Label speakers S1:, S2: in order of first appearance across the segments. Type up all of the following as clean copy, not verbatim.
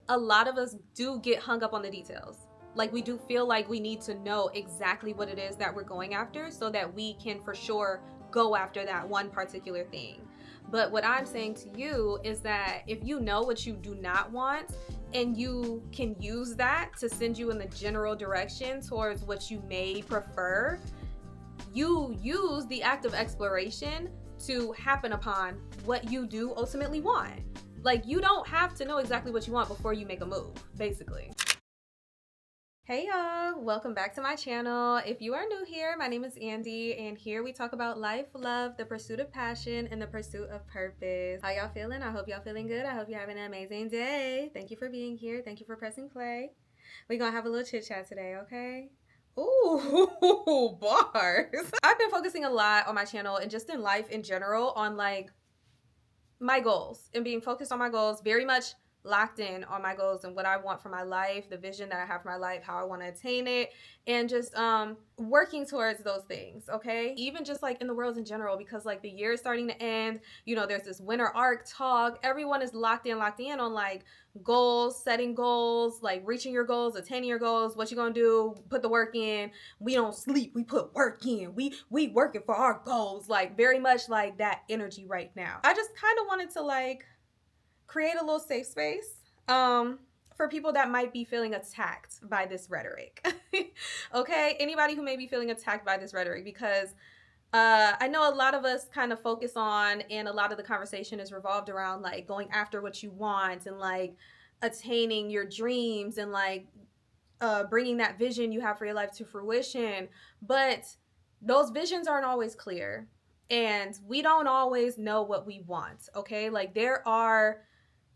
S1: a lot of us do get hung up on the details. Like, we do feel like we need to know exactly what it is that we're going after so that we can for sure go after that one particular thing. But what I'm saying to you is that if you know what you do not want and you can use that to send you in the general direction towards what you may prefer, you use the act of exploration to happen upon what you do ultimately want. Like, you don't have to know exactly what you want before you make a move, basically. Hey y'all, welcome back to my channel. If you are new here, my name is Andy, and here we talk about life, love, the pursuit of passion, and the pursuit of purpose. How y'all feeling? I hope y'all feeling good. I hope you're having an amazing day. Thank you for being here. Thank you for pressing play. We're gonna have a little chit chat today, okay? Ooh, bars. I've been focusing a lot on my channel and just in life in general on like my goals and being focused on my goals, very much locked in on my goals and what I want for my life, the vision that I have for my life, how I want to attain it, and just working towards those things, okay? Even just like in the world in general, because like the year is starting to end, you know, there's this winter arc talk. Everyone is locked in on like goals, setting goals, like reaching your goals, attaining your goals, what you gonna do, put the work in. We don't sleep, we put work in. We working for our goals, like very much like that energy right now. I just kind of wanted to like create a little safe space for people that might be feeling attacked by this rhetoric. Okay, anybody who may be feeling attacked by this rhetoric, because I know a lot of us kind of focus on, and a lot of the conversation is revolved around like going after what you want and like attaining your dreams and like bringing that vision you have for your life to fruition. But those visions aren't always clear, and we don't always know what we want, okay? Like, there are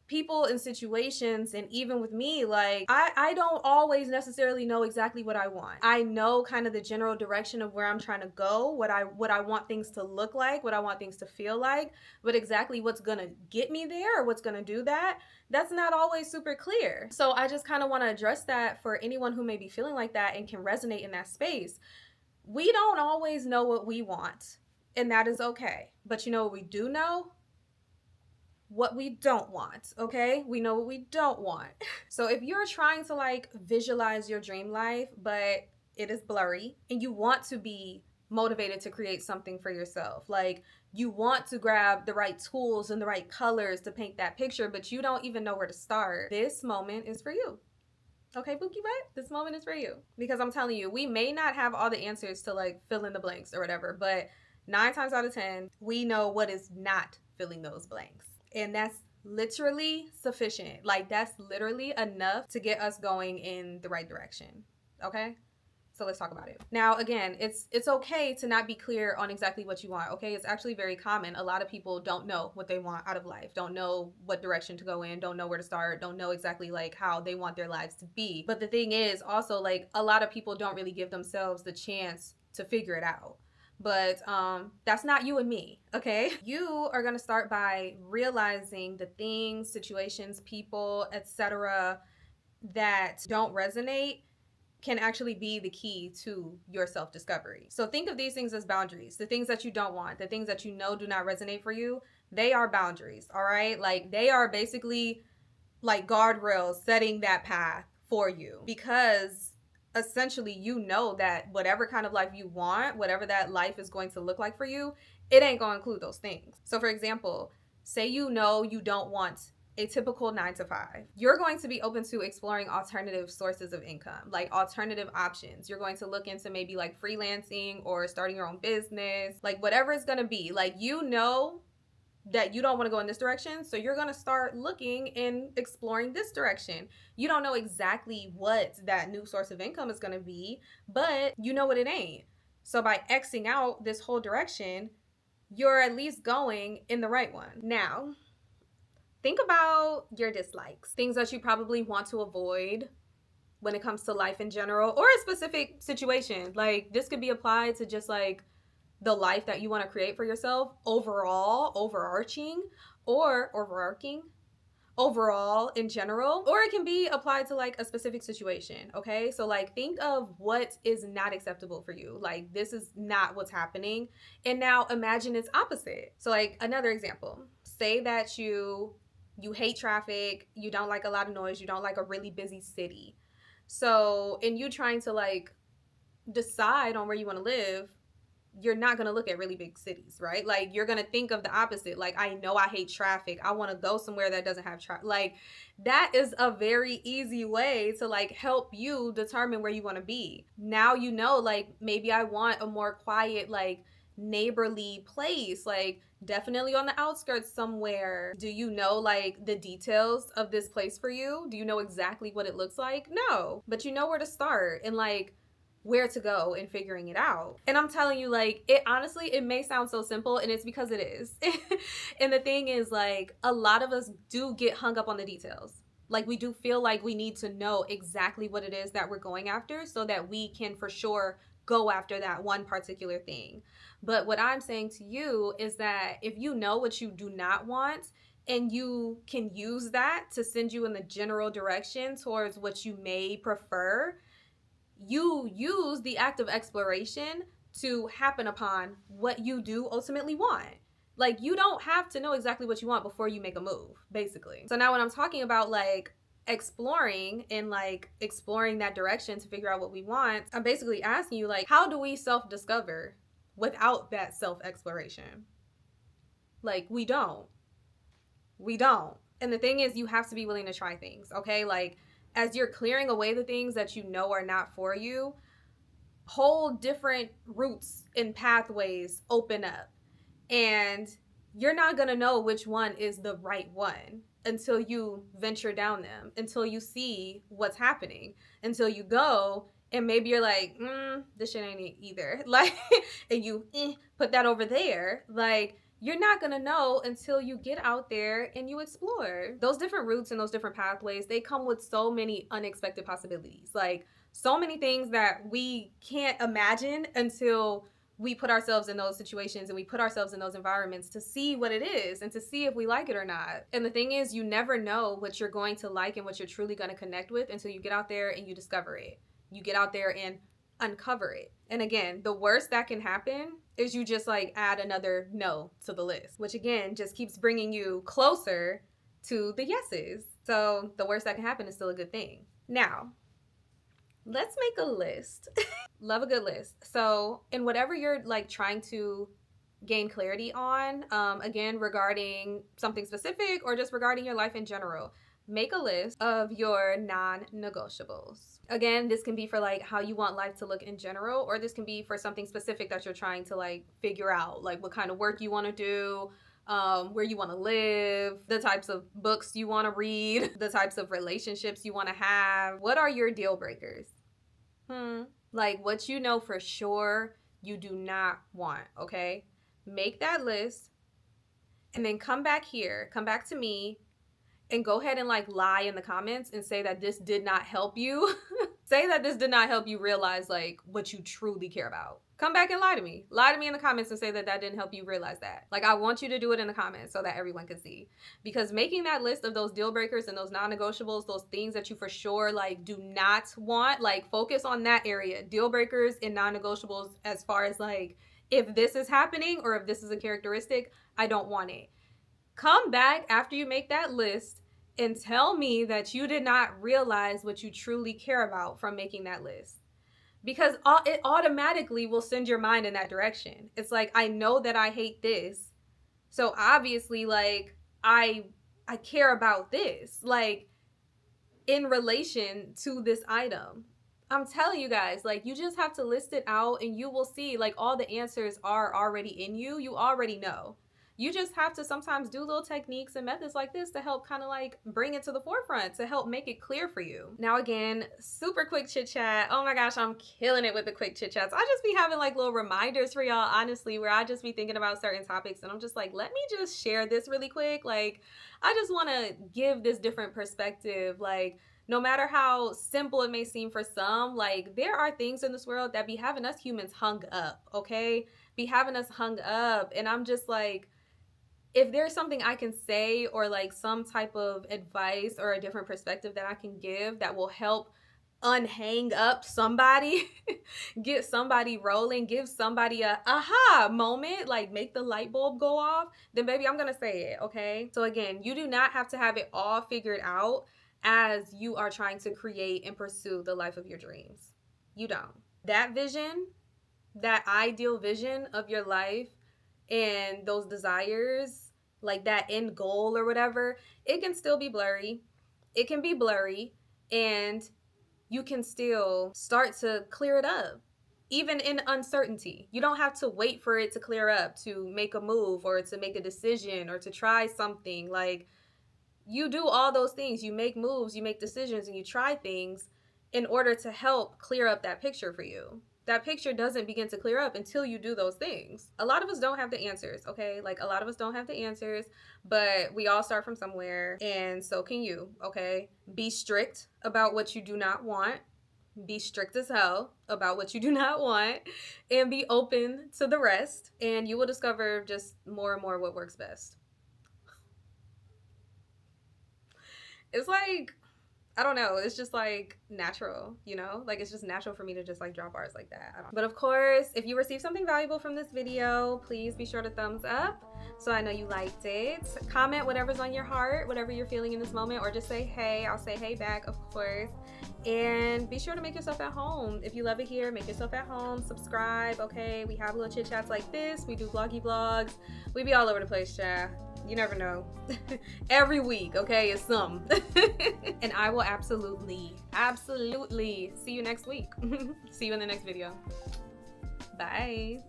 S1: people in situations, and even with me, like I don't always necessarily know exactly what I want. I know kind of the general direction of where I'm trying to go, what I want things to look like, what I want things to feel like, but exactly what's gonna get me there or what's gonna do that, that's not always super clear. So I just kind of want to address that for anyone who may be feeling like that and can resonate in that space. We don't always know what we want, and that is okay. But you know what we do know? What we don't want, okay? We know what we don't want. So if you're trying to like visualize your dream life, but it is blurry, and you want to be motivated to create something for yourself, like you want to grab the right tools and the right colors to paint that picture, but you don't even know where to start, this moment is for you. Okay, Bookie Butt, this moment is for you. Because I'm telling you, we may not have all the answers to like fill in the blanks or whatever, but 9 times out of 10, we know what is not filling those blanks. And that's literally sufficient. Like, that's literally enough to get us going in the right direction. Okay? So let's talk about it. Now, again, it's okay to not be clear on exactly what you want, okay? It's actually very common. A lot of people don't know what they want out of life, don't know what direction to go in, don't know where to start, don't know exactly like how they want their lives to be. But the thing is also, like, a lot of people don't really give themselves the chance to figure it out. But that's not you and me, okay? You are gonna start by realizing the things, situations, people, etc. that don't resonate can actually be the key to your self-discovery. So think of these things as boundaries. The things that you don't want, the things that you know do not resonate for you, they are boundaries, all right? Like, they are basically like guardrails setting that path for you, because essentially you know that whatever kind of life you want, whatever that life is going to look like for you, it ain't going to include those things. So for example, say you know you don't want a typical 9 to 5. You're going to be open to exploring alternative sources of income, like alternative options. You're going to look into maybe like freelancing or starting your own business, like whatever it's going to be. Like, you know that you don't want to go in this direction, so you're going to start looking and exploring this direction. You don't know exactly what that new source of income is going to be, but you know what it ain't. So by Xing out this whole direction, you're at least going in the right one. Now, think about your dislikes, things that you probably want to avoid when it comes to life in general, or a specific situation. Like, this could be applied to just like the life that you want to create for yourself overall, overarching overall in general, or it can be applied to like a specific situation, okay? So like, think of what is not acceptable for you. Like, this is not what's happening, and now imagine its opposite. So like, another example, say that you you hate traffic, you don't like a lot of noise, you don't like a really busy city. So, in you trying to like decide on where you want to live, you're not going to look at really big cities, right? Like you're going to think of the opposite. Like, I know I hate traffic. I want to go somewhere that doesn't have traffic. Like that is a very easy way to like help you determine where you want to be. Now you know, like maybe I want a more quiet, like neighborly place, like definitely on the outskirts somewhere. Do you know like the details of this place for you? Do you know exactly what it looks like? No, but you know where to start and like where to go in figuring it out. And I'm telling you, like, it honestly, it may sound so simple, and it's because it is. And the thing is, like, a lot of us do get hung up on the details. Like, we do feel like we need to know exactly what it is that we're going after so that we can for sure go after that one particular thing. But what I'm saying to you is that if you know what you do not want, and you can use that to send you in the general direction towards what you may prefer, you use the act of exploration to happen upon what you do ultimately want. Like, you don't have to know exactly what you want before you make a move, basically. So now when I'm talking about like exploring and like exploring that direction to figure out what we want, I'm basically asking you, like, how do we self-discover without that self-exploration? Like, we don't. And the thing is, you have to be willing to try things, okay? Like, as you're clearing away the things that you know are not for you, whole different routes and pathways open up. And you're not going to know which one is the right one until you venture down them, until you see what's happening, until you go and maybe you're like, this shit ain't it either. Like, and you put that over there. Like, you're not going to know until you get out there and you explore. Those different routes and those different pathways, they come with so many unexpected possibilities. Like, so many things that we can't imagine until we put ourselves in those situations and we put ourselves in those environments to see what it is and to see if we like it or not. And the thing is, you never know what you're going to like and what you're truly going to connect with until you get out there and you discover it. You get out there and uncover it. And again, the worst that can happen is you just like add another no to the list, which again just keeps bringing you closer to the yeses. So the worst that can happen is still a good thing. Now, let's make a list. Love a good list. So in whatever you're like trying to gain clarity on, again, regarding something specific or just regarding your life in general, make a list of your non-negotiables. Again, this can be for like how you want life to look in general, or this can be for something specific that you're trying to like figure out, like what kind of work you want to do, where you want to live, the types of books you want to read, the types of relationships you want to have. What are your deal breakers? Like what you know for sure you do not want, okay? Make that list and then come back here, come back to me, and go ahead and like lie in the comments and say that this did not help you. Say that this did not help you realize like what you truly care about. Come back and lie to me. Lie to me in the comments and say that that didn't help you realize that. Like, I want you to do it in the comments so that everyone can see. Because making that list of those deal breakers and those non-negotiables, those things that you for sure like do not want, like focus on that area. Deal breakers and non-negotiables as far as like, if this is happening or if this is a characteristic, I don't want it. Come back after you make that list and tell me that you did not realize what you truly care about from making that list. Because it automatically will send your mind in that direction. It's like, I know that I hate this. So obviously, like, I care about this. Like, in relation to this item. I'm telling you guys, like, you just have to list it out and you will see, like, all the answers are already in you. You already know. You just have to sometimes do little techniques and methods like this to help kind of like bring it to the forefront, to help make it clear for you. Now, again, super quick chit chat. Oh my gosh, I'm killing it with the quick chit chats. I just be having like little reminders for y'all, honestly, where I just be thinking about certain topics and I'm just like, let me just share this really quick. Like, I just want to give this different perspective. Like, no matter how simple it may seem for some, like, there are things in this world that be having us humans hung up, okay? Be having us hung up. And I'm just like, if there's something I can say or like some type of advice or a different perspective that I can give that will help unhang up somebody, get somebody rolling, give somebody a aha moment, like make the light bulb go off, then baby, I'm gonna say it, okay? So again, you do not have to have it all figured out as you are trying to create and pursue the life of your dreams. You don't. That vision, that ideal vision of your life and those desires, like that end goal or whatever, it can still be blurry. It can be blurry, and you can still start to clear it up. Even in uncertainty, you don't have to wait for it to clear up to make a move or to make a decision or to try something. Like, you do all those things. You make moves, you make decisions, and you try things in order to help clear up that picture for you. That picture doesn't begin to clear up until you do those things. A lot of us don't have the answers, okay? Like, a lot of us don't have the answers, but we all start from somewhere, and so can you, okay? Be strict about what you do not want. Be strict as hell about what you do not want, and be open to the rest, and you will discover just more and more what works best. It's like, I don't know, it's just like natural, you know? Like, it's just natural for me to just like drop bars like that. But of course, if you received something valuable from this video, please be sure to thumbs up so I know you liked it. Comment whatever's on your heart, whatever you're feeling in this moment, or just say hey. I'll say hey back, of course. And be sure to make yourself at home. If you love it here, make yourself at home. Subscribe, okay? We have little chit chats like this. We do vloggy vlogs. We be all over the place, child. You never know. Every week, okay, is some. And I will absolutely see you next week. See you in the next video. Bye.